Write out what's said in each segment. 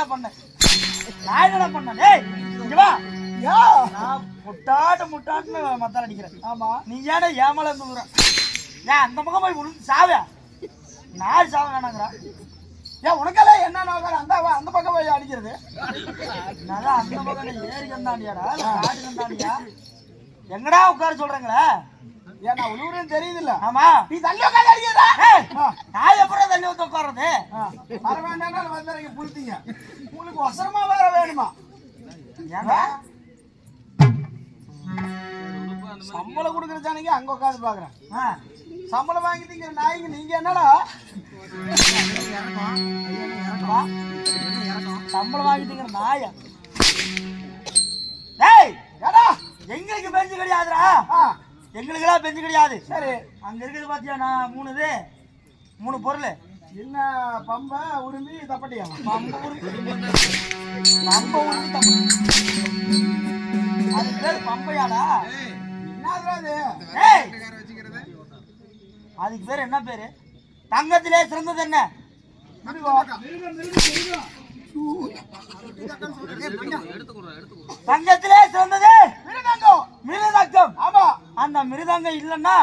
என்னடா பண்ண நான் என்னடா பண்ண டேய் இங்க வா யா நான் முட்டாட்டுன்னு மத்தால அடிக்கிறேன் ஆமா நீ ஏன்டா ஏமால இருந்து ஊற ஏன் அந்த பக்கம் போய் விழுந்து சாவ நான் சாவ வேணாங்கறா ஏன் உனக்கெல்லாம் என்ன நோக்கற அந்த பக்கம் போய் அடிக்கிறது நான் அந்த பக்கம் ஏறி வந்தாண்டியாடா காடு வந்தாண்டியா எங்கடா உட்கார சொல்றீங்களா ஏன் நான் உழுவுறேன்னு தெரியுது இல்ல ஆமா நீ தள்ளி உட்காந்து அடிக்கிறதா நான் எப்பறம் தள்ளி வந்து உட்கார்றது வர வேண்டாம் வந்துறீங்க புளுத்தீங்க உங்களுக்கு அவசரமா வேற வேணுமா ஏங்க சம்பளம் கொடுக்குற ஜானிங்க அங்க உட்காந்து பாக்குறேன் சம்பளம் வாங்கிட்டீங்க நாய்ங்க நீங்க என்னடா சம்பளம் வாங்கிட்டீங்க நாயா டேய் ஏடா எங்களுக்கு பெஞ்சு கிடையாதுடா எங்களுக்கெல்லாம் பெஞ்சு கிடையாது சரி அங்க இருக்குது பாத்தியா நான் மூணு பொருள் என்ன பம்ப உரிமை தப்பட்டியா பம்ப உரிமை தப்பட்டி அது பேர் பம்பையாடா என்னது அதுக்கு பேர் என்ன பேரு தங்கத்திலே சிறந்தது என்ன தங்கத்திலே சிறந்தது மிருதங்கம் ஆமா அந்த மிருதங்கம் இல்லன்னா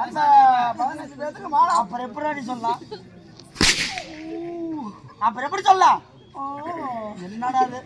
அந்த 15 பேருக்கு மாலை அப்புறம் எப்படி சொல்லலாம் அப்புறம் எப்படி சொல்லலாம் என்னடா அது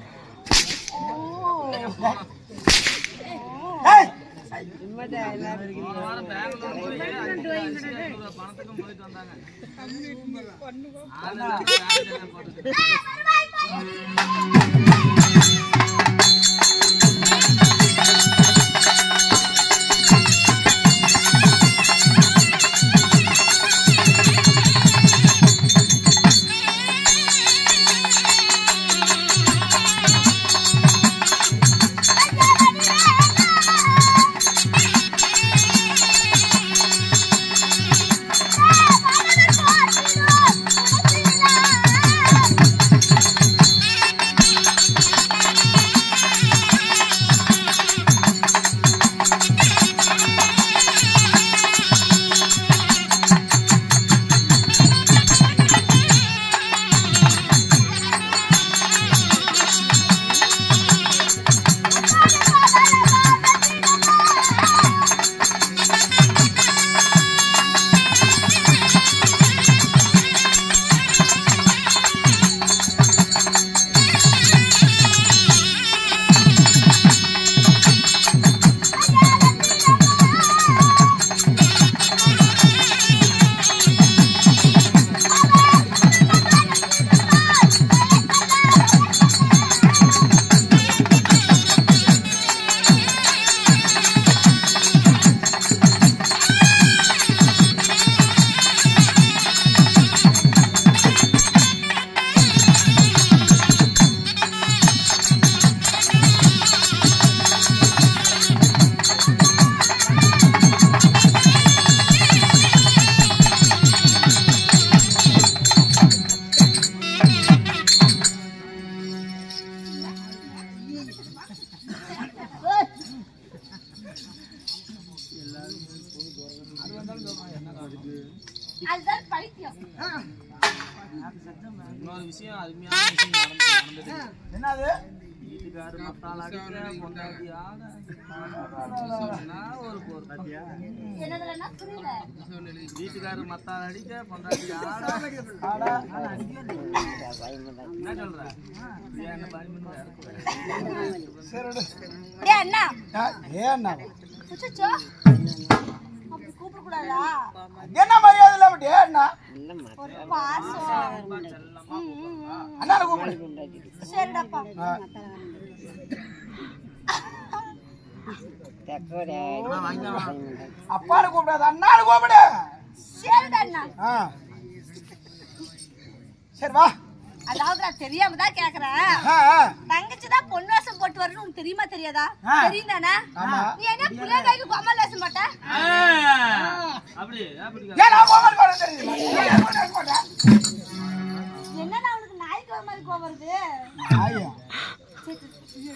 இன்னொரு விஷயம் அருமையான விஷயம் நடந்தது. என்னது? வீட்டுக்காரு மத்தால் அடிக்க பொண்டாட்டி ஆட ஒரு போர் வீட்டுக்காரு மத்தால் அடிக்க பொண்டாட்டி ஆட என்ன சொல்ற? என்ன மரியாதை இல்லாம அப்பாரு கூப்பிடாது அண்ணாரு கூப்பிடு. சரி வா. அதாவது நான் தெரியாம தான் கேக்குறேன். தங்கச்சி தான் பொன் வேஷம் போட்டு வரணும் உனக்கு தெரியுமா தெரியாதா? தெரியும் தானே? நீ என்ன புள்ள கைக்கு கோமல் வேஷம் போட்ட? அப்படி ஏன் நான் கோமல் போட தெரியுமா? என்னன்னா உனக்கு நாய்க்கு வர மாதிரி கோவம் வருது? நாயா?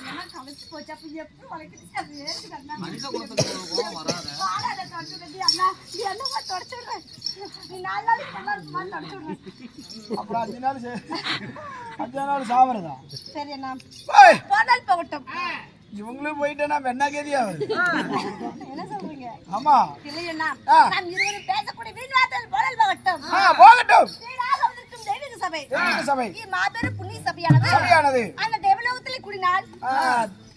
என்ன கலச்சு போச்சு அப்ப எப்படி வளைக்கிட்டு அது ஏறிட்டு கண்ணா. மனித குலத்துக்கு கோவம் வராத. வாடா தொடச்சு கட்டி அண்ணா நீ என்னமா தொடச்சு விடுற? நீ 4 நாளைக்கு நல்லா இருக்குமா தொடச்சு விடுற? அப்புறம் 5 நாள் சாவறதா? சரி அண்ணா ஏய், போனால் போகட்டும். இவங்களும் போயிட்டேன்னா என்ன கேதியாவது? என்ன சொல்றீங்க? ஆமா, இல்லையண்ணா ஆ. நாம் இருவரும் பேசக்கூடிய வீண் வார்த்தைகள் போனால் போகட்டும். போகட்டும். வீணாக வந்திருக்கும் தெய்வீக சபை தெய்வீக சபை மாபெரும் புண்ணிய சபையானது சபையானது அந்த தேவலோகத்திலே கூடினால்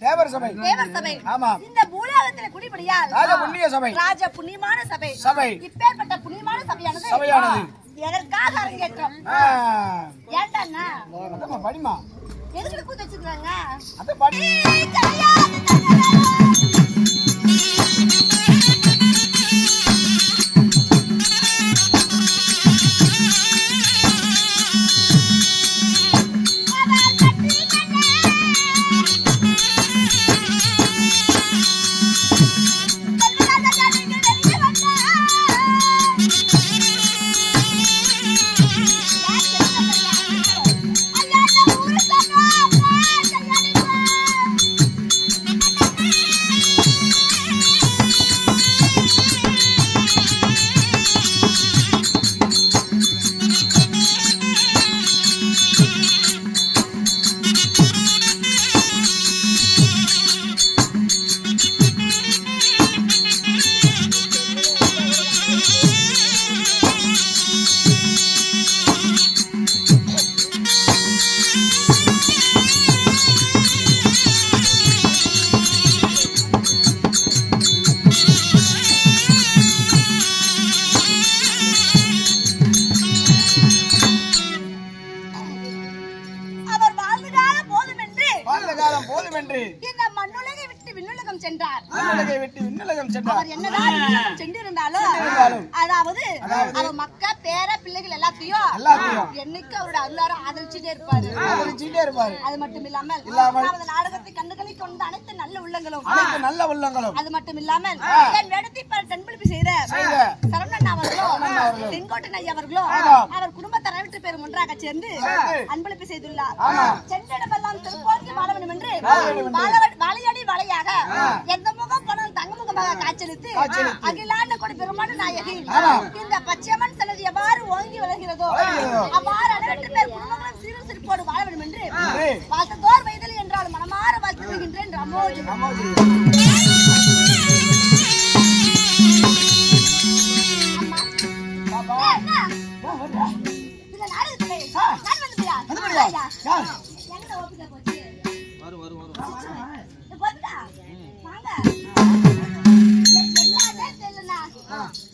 தேவர் சபை. தேவர் சபை ஆமா, இந்த பூலோகத்திலே குடிபடியால் ராஜ புண்ணிய சபை. ராஜ புண்ணியமான சபை சபை. இப்பேற்பட்ட புண்ணியமான சபையானது சபையானது எதற்காக அரங்கேற்றம்? ஏன்டாண்ணா அதம்மா படிமா, எதுக்கு கூத்து வச்சிருக்காங்க? அத படி. இந்த மண்ணுலகை விட்டு விண்ணுலகம் சென்றார். விண்ணுலகை விட்டு விண்ணுலகம் சென்றார். அவர் என்னதான் விண்ணுலகம் சென்றிருந்தாலும் அதாவது அவர் மக்க பேர பிள்ளைகள் எல்லாத்தையும் என்னைக்கு அவரோட அருளார ஆதரிச்சுட்டே இருப்பாரு. அது மட்டும் இல்லாமல் அவரது நாடகத்தை கண்டுகளை கொண்ட அனைத்து நல்ல உள்ளங்களும் அது மட்டும் இல்லாமல் என் வேடத்தை கண்பிடிப்பு செய்த சரவணன் அவர்களும் செங்கோட்டன் ஐயா அவர்களும் அவர் குடும்பத்தாரை விட்டு பேரும் ஒன்றாக சேர்ந்து அன்பளிப்பு செய்துள்ளார். சென்றிடமெல்லாம் திருப்போங்கி வாழ வேண்டும் என்று வாழையடி வாழையாக எந்த முகம் பணம் தங்க முகமாக காய்ச்சலித்து அகிலாண்ட கொடி பெருமான நாயகி இந்த பச்சையம்மன் சன்னதி எவ்வாறு ஓங்கி வளர்கிறதோ அவ்வாறு அனைவற்று பேர் குடும்பங்களும் சீரும் சிரிப்போடு வாழ வேண்டும் என்று வாழ்த்தோர் வயதில் என்றால் மனமாற வாழ்த்துகின்றேன். ரமோஜி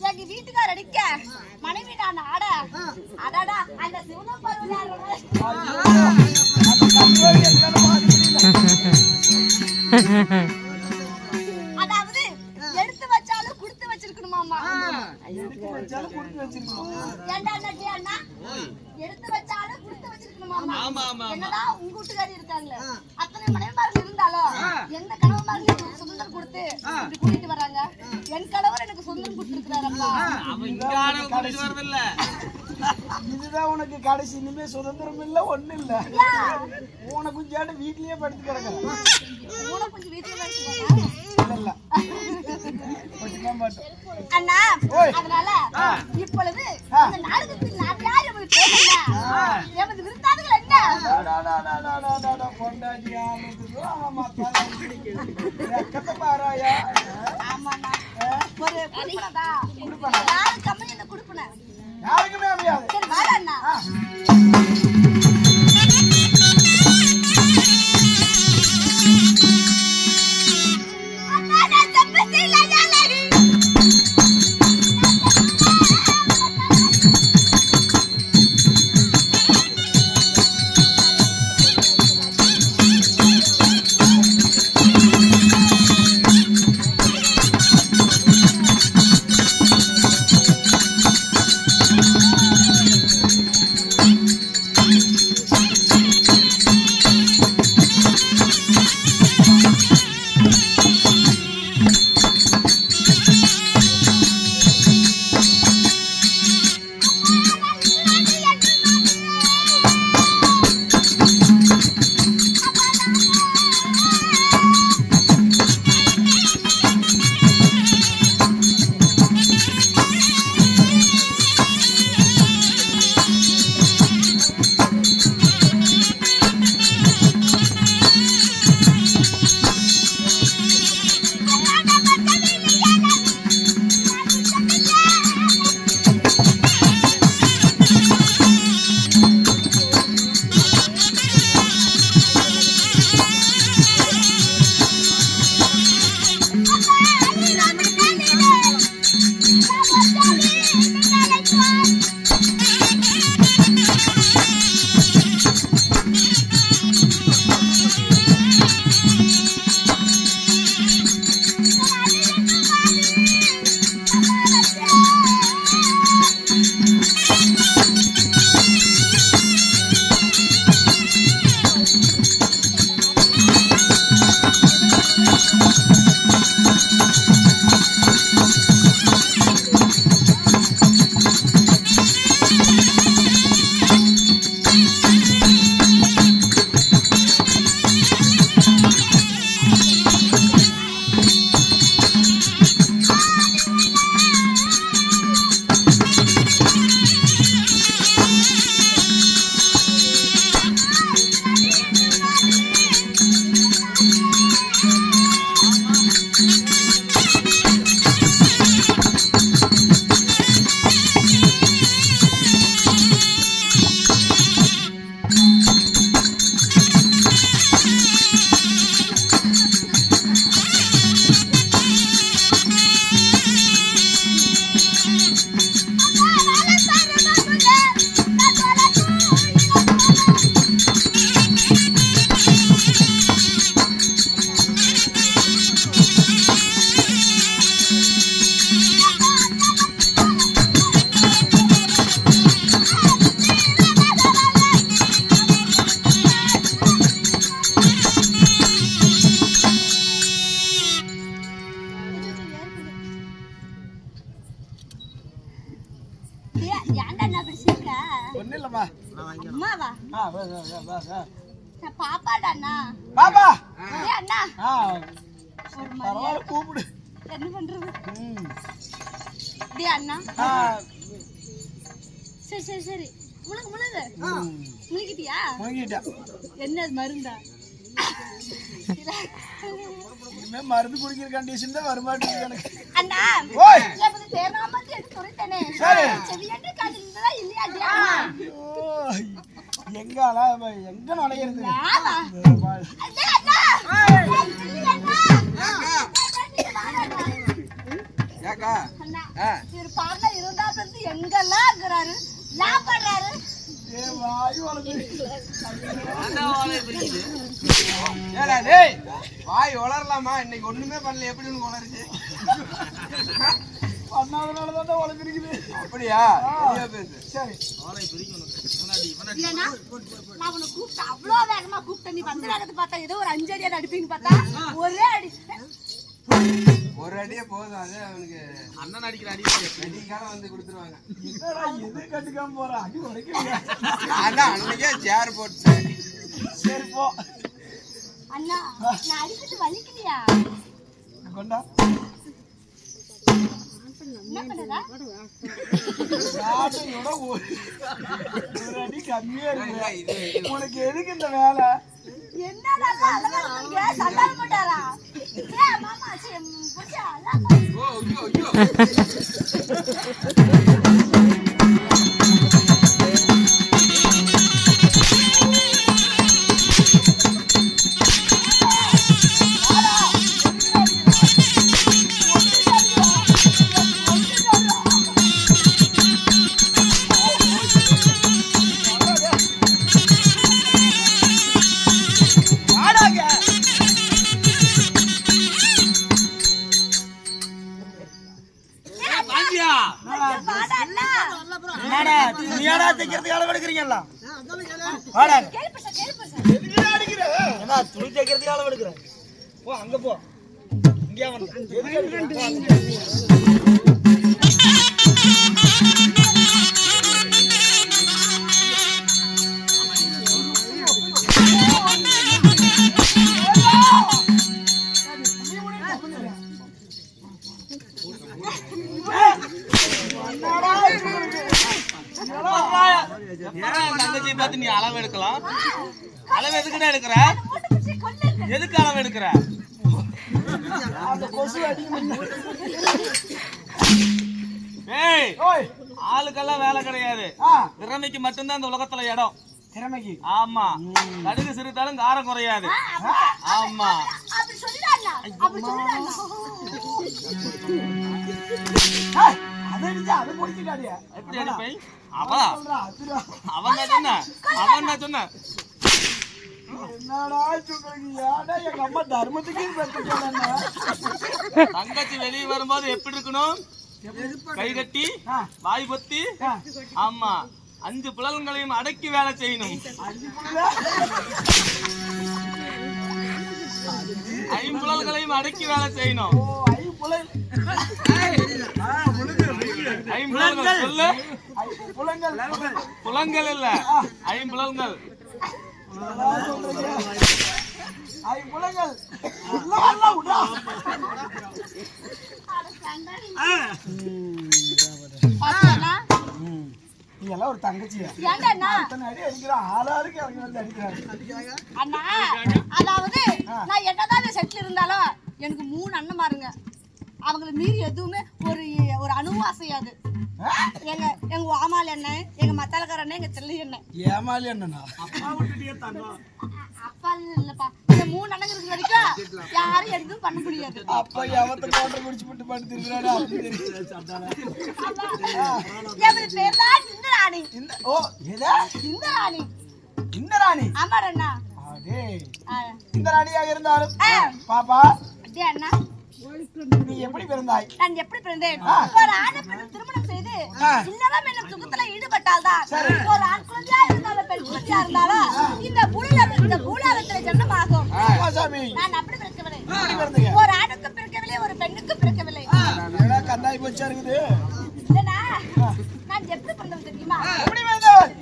எங்க வீட்டுக்கார அடிக்க மனைவி நான் ஆட அடாடா அந்த சிவனம் அதாவது எடுத்து வச்சாலும் குடுத்து வச்சிருக்கணுமாமா. ஏண்டா அண்ணா எடுத்து வச்சாலும் குடுத்து வச்சிருக்கணுமாமா. என்னதான் உங்க வீட்டுக்காரி இருக்காங்களே அத்தனை மனைவிமார்கள் இருந்தாலும் எந்த கணவன்மார்களும் சுதந்திரம் கொடுத்து இப்படி கூட்டிட்டு வராங்க. என் கணவர் எனக்கு சுதந்திரம் கொடுத்துருக்கிறாரப்பா. இதுதான் உனக்கு கடைசி இனிமே சுதந்திரம் இல்ல ஒண்ணு இல்ல. உனக்கு கொஞ்சம் வீட்லயே படுத்து கிடக்குறேன். கொஞ்சம் வீட்டுல இல்ல அண்ணா அதனால இப்பொழுது இந்த நாடகத்தில் நான் யார் எமது பேசல எமது விருந்தாதிகள் என்ன ஆமாண்ணா ஒரு குடுப்பனதா யாரும் கம்மி இந்த குடுப்பன யாருக்குமே முடியாது. சரி வாடா அண்ணா. ஏன்டா என்ன பேசிருக்க? ஒண்ணு இல்லம்மா. அம்மாவா? வா. நான் பாப்பாடா அண்ணா. பாப்பா. ஏய் அண்ணா. ஒரு பரவாயில்ல கூப்பிடு. என்ன பண்றது? டேய் அண்ணா. சரி. முழுகு. முழுகிட்டியா? முழுகிட்டா. என்ன மருந்தா? இனிமே மருந்து குடிக்கிற கண்டிஷன் தான் வரமாட்டேங்குது எனக்கு. அண்ணா. ஓய். எனக்கு தேனாமத்தி எடுத்து துரைத்தனே. சரி. செவியண்ட காதுல இல்லையா டேய்? எங்க நுழையிறது? ஆமா. டேய் அண்ணா. ஏக்கா அண்ணா. இவர் பாருங்க இருந்தா எங்கெல்லாம் இருக்கிறாரு? லாப் பண்றாரு. வாய் வளர்ந்து. வாய் வளரலாமா? இன்னைக்கு ஒண்ணுமே பண்ணல, எப்படி ஒண்ணு வளருச்சு? பண்ணாதனாலதான் வளர்ந்துருக்குது. அப்படியா? பேசு. சரி இல்லைன்னா, நான் உன்னை கூப்பிட்டேன், அவ்வளோ வேகமா கூப்பிட்டேன். நீ வந்து வேகத்தை பார்த்தா ஏதோ ஒரு 5 அடியாவது அடிப்பீங்கன்னு பார்த்தா ஒரே அடி. ஒரு அடியே போதும், அது அவனுக்கு அண்ணன் அடிக்கிற அடி வெடிக்கால வந்து கொடுத்துருவாங்க. எது கண்டுக்காம போற அடி உடைக்கலையா? அதான் அன்னைக்கே சேர் போட்டேன். சரி போ. அண்ணா நான் அடிக்கிட்டு வலிக்கலையா? கொண்டா. என்ன பண்ணுறா? சாட்டையோட ஒரு அடி கம்மியா இருக்கு. உனக்கு எதுக்கு இந்த வேலை? என்னடா அழகா இருக்கீங்க? சண்டால போட்டாரா? ஏய் மாமா புடிச்சா அழகா. தைக்கிறதுக்கு அளவு எடுக்கிறீங்களா? துணி தைக்கிறதுக்கு அளவு எடுக்கிறேன். போ அங்க போ. இங்கே தங்கச்சி பார்த்து நீ அளவு எடுக்கலாம். அளவு எதுக்குடா எடுக்கிற? எதுக்கு அளவு எடுக்கிற? ஏய், ஆளுக்கெல்லாம் வேலை கிடையாது. திறமைக்கு மட்டும்தான் இந்த உலகத்துல இடம். திறமைக்கு? ஆமா. கடுகு சிறுத்தாலும் காரம் குறையாது. ஆமா. எப்படி அடிப்பை? அவன் சொன்ன என்னடா சொல்றீங்க? எங்க அம்மா தர்மத்துக்கு தங்கச்சி வெளியே வரும்போது எப்படி இருக்கணும்? கை கட்டி வாய் பொத்தி. ஆமா. 5 புலன்களையும் அடக்கி வேலை செய்யணும். 5 புலன்களையும் அடக்கி வேலை செய்யணும். 5 புலன்கள் சொல்லு. புலன்கள் இல்ல, 5 புலன்கள். நீ எல்லாம் ஒரு தங்கச்சியா? அடி அடிக்கிறான். ஆளாருக்கு அவங்க வந்து அடிக்கிறாங்க. அண்ணா அதாவது நான் என்னதான் செட்டில் இருந்தாலும் எனக்கு 3 அண்ணன் பாருங்க. அவங்களை மீறி எதுவுமே ஒரு அணுவும் அசையாது. எங்க ஆமால் அண்ணன், எங்க மத்தாலக்கார அண்ணன், எங்க தெல்லி அண்ணன். ஏமாலி அண்ணனா? அப்பா இல்லப்பா. இந்த 3 அண்ணன் இருக்கிற வரைக்கும் யாரும் எதுவும் பண்ண முடியாது. அப்பா எவத்த கோட்டை குடிச்சு விட்டு படுத்திருக்கிறாரு. என் பேர் தான் இந்திராணி. இந்திராணி? இந்திராணி? ஆமா அண்ணா. இந்திராணியாக இருந்தாலும் பாப்பா அண்ணா நீ எப்படி பிறந்தாய்? நான் எப்படி பிறந்தேன்? ஒரு ஆணை பெண் திருமணம் செய்து இல்லறம் என்னும் சுகத்துல ஈடுபட்டால்தான் ஒரு ஆண் குழந்தையா இருந்தாலும் பெண் குழந்தையா இருந்தாலும் இந்த பூலோகத்துல ஜன்மமாகும். நான் அப்படி பிறக்கவில்லை. ஒரு ஆணுக்கு பிறக்கவில்லை, ஒரு பெண்ணுக்கு பிறக்கவில்லை. கண்ணாய் போச்சா இருக்குது. இல்லனா நான் எப்படி பிறந்தவன் தெரியுமா? எப்படி வந்தவள்?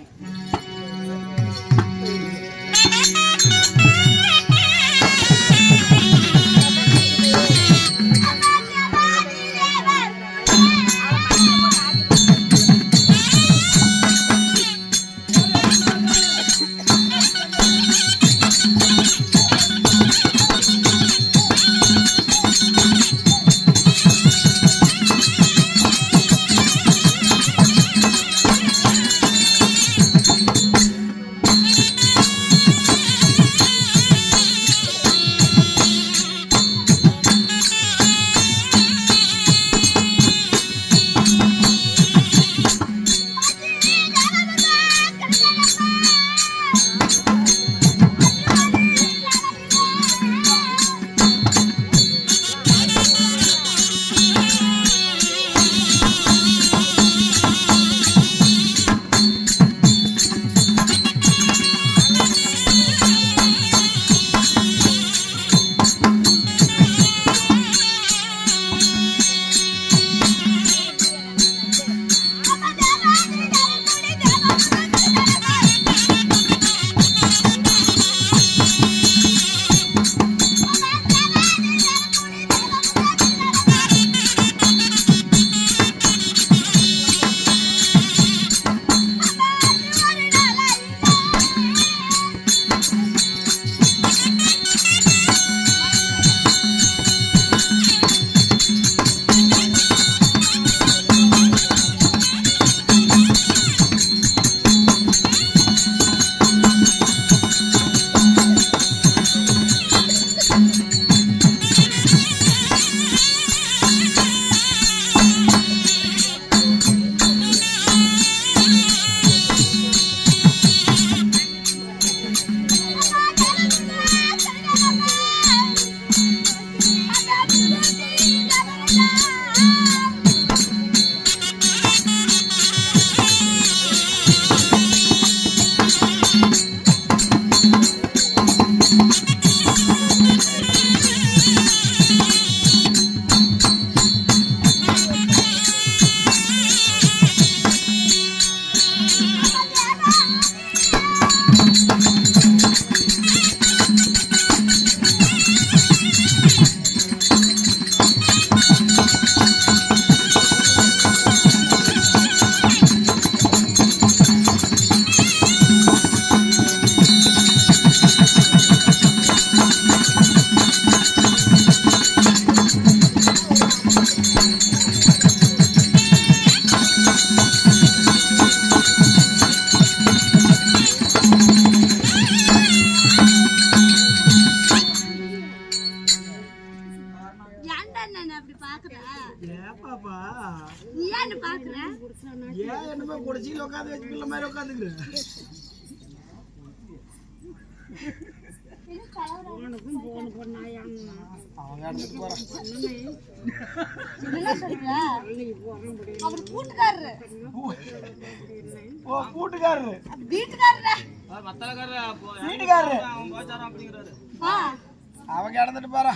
அவங்க இறந்துட்டு போறா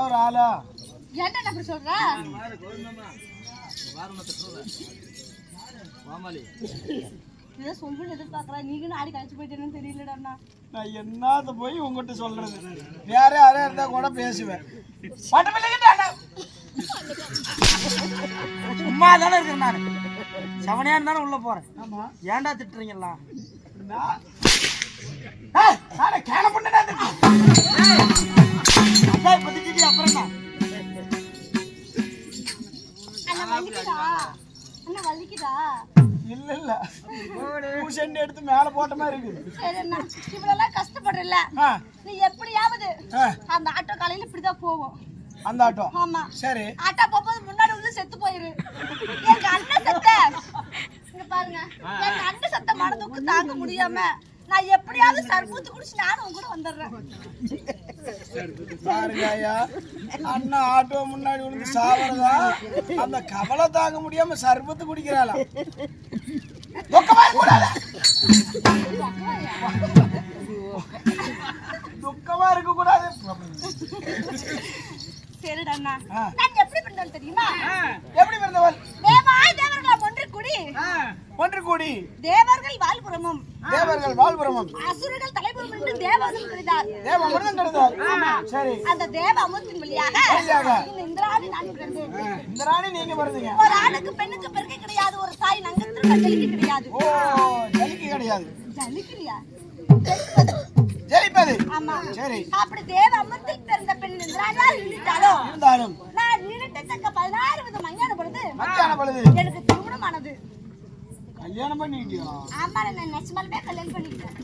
ஒரு ஆளா என்ன அப்படி சொல்ற? எதிர்பார்க்கறேன் நீங்களும் ஆடி கழிச்சு போயிட்டேன்னு தெரியலடா. நான் என்னத்த போய் உங்ககிட்ட சொல்றது, வேற யாரா இருந்தா கூட பேசுவேன். சும்மா தானே இருக்கேன் நானு, செவனையா இருந்தாலும் உள்ள போறேன். ஆமா ஏன்டா திட்டுறீங்களா? கேன பண்ண அப்புறம் தான் இல்ல இல்ல பூசெண்டு எடுத்து மேல போட்ட மாதிரி இருக்கு. இவ்வளவு கஷ்டப்படுறல, நீ எப்படியாவது அந்த ஆட்டோ காலையில இப்படிதான் போவோம். அந்த ஆட்டோ? ஆமா. சரி. ஆட்டோ போகும்போது முன்னாடி வந்து செத்து போயிரு. எங்க அண்ணன் செத்த இங்க பாருங்க, எங்க அண்ணன் செத்த மனதுக்கு தாங்க முடியாம நான் எப்படியாவது சர்பூத்து குடிச்சு நானும் உங்க கூட வந்துடுறேன். பாருங்க ஐயா, அண்ணா ஆட்டோ முன்னாடி விழுந்து சாவறதா அந்த கவலை தாங்க முடியாம சர்பத்து குடிக்கிறாளா? துக்கமா இருக்க கூடாது. சரிடா, நான் எப்படி பண்ண பிறந்தவள் தெரியுமா? எப்படி பிறந்தவள்? தேவாய் தேவர்களாம் ஒன்று கூடி தேவர்கள் வாழ்புறமும் அசுரர்கள் தலைபுறம் என்று தேவர்கள் கிடைத்தார். தேவமுடன் கிடைத்தார். சரி, அந்த தேவ அமுத்தின் வழியாக இந்த இந்திராணி நான் பிறந்தேன். இந்திராணி நீங்க பிறந்தீங்க. ஒரு ஆணுக்கு பெண்ணுக்கு பெருக்க கிடையாது, ஒரு தாய் நங்கத்திற்கு ஜலிக்க கிடையாது. ஓ, ஜலிக்க கிடையாது. ஜலிக்கலையா? ஜலிப்பது. ஆமா. சரி, அப்படி தேவ அமுத்தில் பிறந்த பெண் இந்திராணியா இருந்தாலும் நான் நீரிட்டத்தக்க 16 வித மஞ்ஞான பொழுது எனக்கு திருமணமானது. கல்யாணம் பண்ணிட்டியா? ஆமா, நான் நெசமாலுமே கல்யாணம் பண்ணிட்டேன்.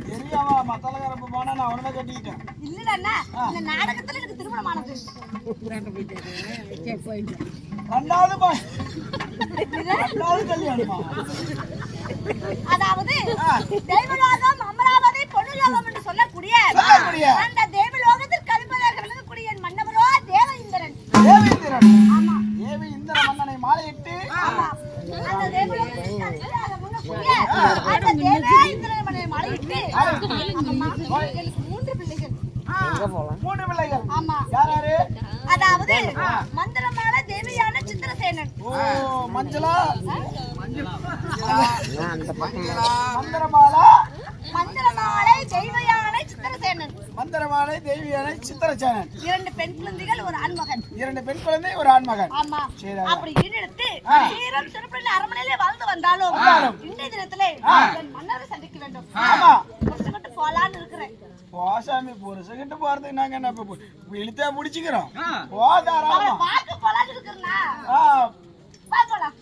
தெரியாம மத்தலகரப்பு போனா நான் அவனே கட்டிக்கிட்டேன். இல்லடா, இந்த நாடகத்துல எனக்கு திருமணமானது. ரெண்டாவது கல்யாணமா? அதாவது தெய்வலோகம் அமராவதி பொன்னுலோகம் என்று சொல்லக்கூடிய அந்த தெய்வலோகத்தில் கல்பதாக விளங்கக்கூடிய என் மன்னவரோ தேவேந்திரன். ஆமா, தேவேந்திர மன்னனை மாலையிட்டு அந்த தேவலோகத்தில் கல்பதாக விளங்கக்கூடிய அந்த தேவேந்திரன் மன்னனை மாலையிட்டு எனக்கு 3 பிள்ளைகள். 3 பிள்ளைகள். ஆமா. யாராரு? அதாவது மந்திரமால தேவியான சித்திரசேனன். ஓ, மஞ்சளா? மந்திரமாலை தெய்வயானை சித்திரசேனன். மந்திரமாலை தெய்வியான சித்திரசேனன். 2 பெண் குழந்தைகள், ஒரு ஆண்மகன். 2 பெண் குழந்தை, ஒரு ஆண்மகன். ஆமா. அப்படி ஈடெடுத்து சீரம் சிறப்பில் அரண்மனையிலே வாழ்ந்து வந்தாலும் இன்றைய தினத்திலே என் மன்னரை சந்திக்க வேண்டும். ஆமா, புருஷன்கிட்ட போலான்னு இருக்கிறேன். போசாமி, புருஷன்கிட்ட போறதுக்கு நாங்க என்ன இழுத்தா முடிச்சுக்கிறோம். போதாராமா பார்க்க போலான்னு இருக்கிறனா? வா போலாம்.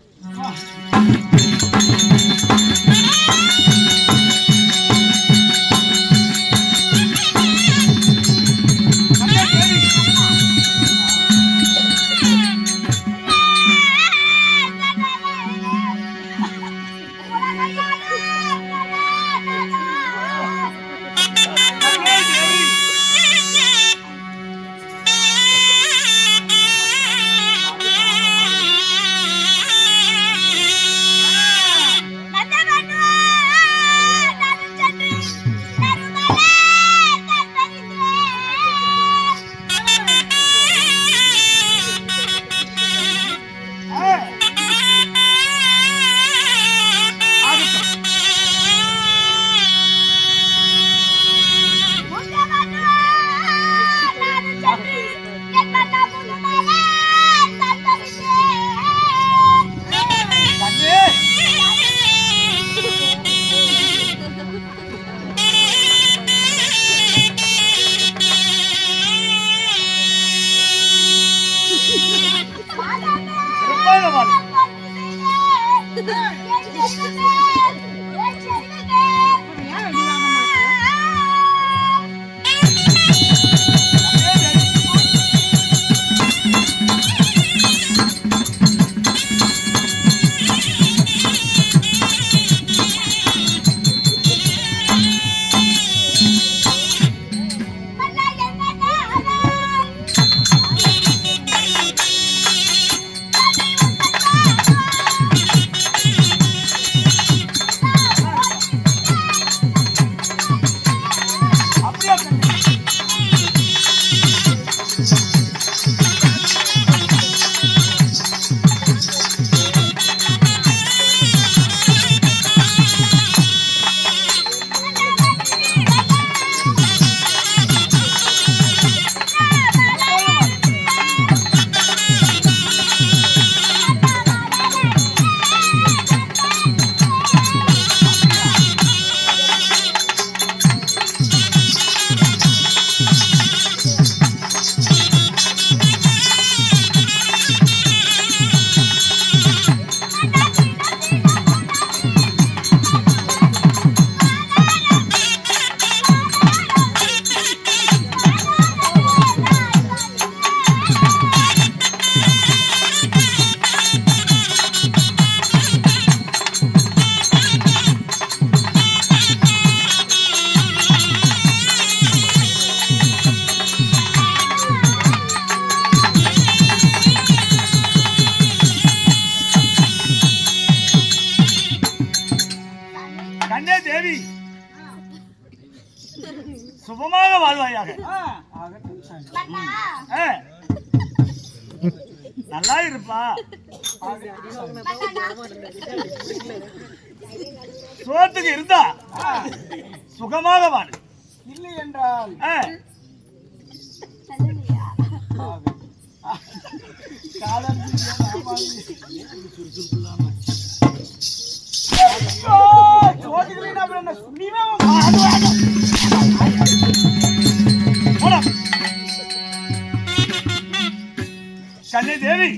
சுபமாக வாழ்வாயாக. நல்லா இருப்பா. சோத்துக்கு இருந்தா சுகமாக வாடு. இல்லை என்றால் கண்ணே தேவி,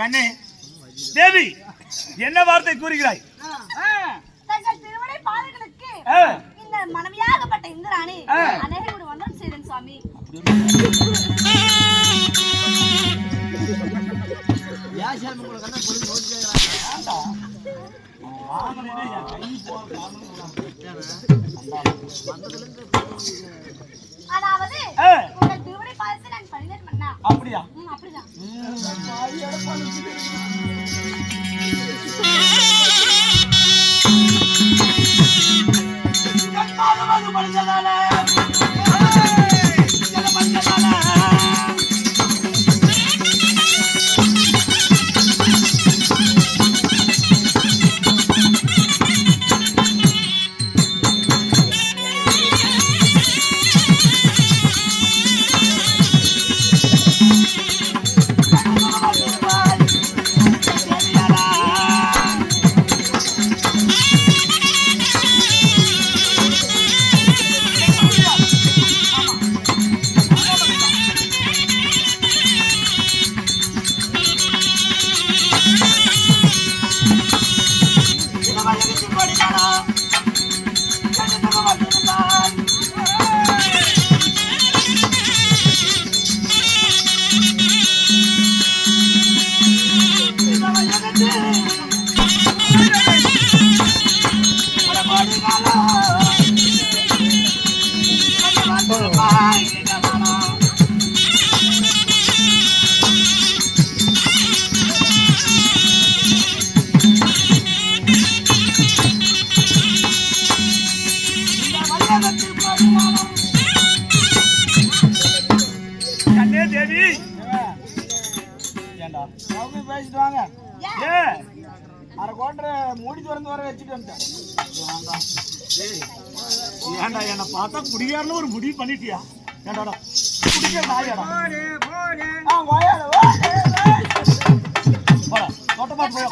கண்ணே தேவி, என்ன வார்த்தை கூறுகிறாய்? தங்கள் திருமண பாதைகளுக்கு இந்த மனைவியாகப்பட்ட இந்திராணி அநேகரோடு வந்தம் செய்தேன் சுவாமி. அதாவது உங்கள் திருமண பாதத்தை நான் பணிதேன் மன்னா. அப்படியா? அப்படிதான். பேசிட்டு வாங்க. அரை கோட்டை மூடி திறந்து வர வச்சுட்டு ஏன்டா என்ன பார்த்தா குடிகாரன்னு ஒரு முடிவு பண்ணிட்டியா? ஏன்டா குடிக்கிற நாயாடா? தோட்டமா போய்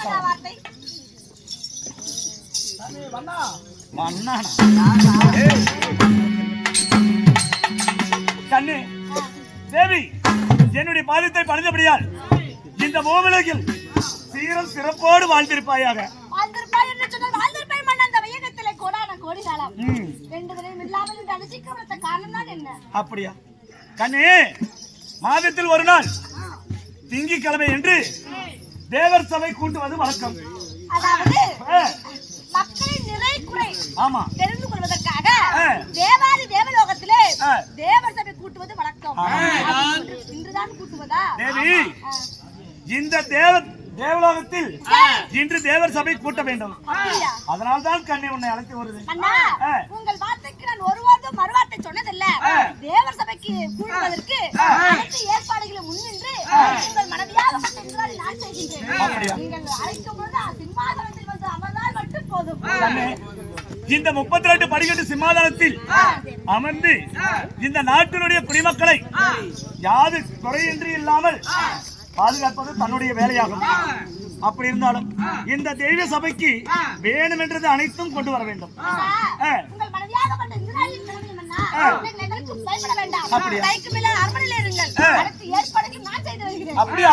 கண்ணு தேவி, என்னுடைய பாதத்தை பணிந்தபடியால் இந்த பூமியில் சீரம் சிறப்போடு வாழ்ந்திருப்பாயாக. அப்படியா கண்ணே? மாதத்தில் ஒரு நாள் திங்கட்கிழமை என்று தேவர் சபை கூட்டுவது வழக்கம். மக்களின் நிறை குறை ஆமா தெரிந்து கொள்வதற்காக தேவாதி தேவலோகத்திலே தேவர் சபை கூட்டுவது வழக்கம். இன்றுதான் கூட்டுவதா தேவி? இந்த தேவலோகத்தில் இன்று தேவர் சபை கூட்ட வேண்டும். அதனால்தான் கண்ணே உன்னை அழைத்து வருது. உங்கள் வார்த்தைக்கு நான் ஒருவார்த்தை மறுவார்த்தை சொன்னதில்ல. தேவர் சபைக்கு கூடுவதற்கு அனைத்து ஏற்பாடுகளை முன்னின்று உங்கள் மனைவியாக நான் செய்கின்றேன். நீங்கள் அழைக்கும் பொழுது சிம்மாசனத்தில் வந்து அமர்ந்தால் மட்டும் போதும். இந்த 32 படிக்கட்டு சிம்மாசனத்தில் அமர்ந்து இந்த நாட்டினுடைய குடிமக்களை யாது குறையின்றி இல்லாமல் பாதுகாப்பது தன்னுடைய வேலையாகும். அப்படி இருந்தாலும் இந்த தெய்வ சபைக்கு வேணும் என்றது அனைத்தும் கொண்டு வர வேண்டும். அப்படியா?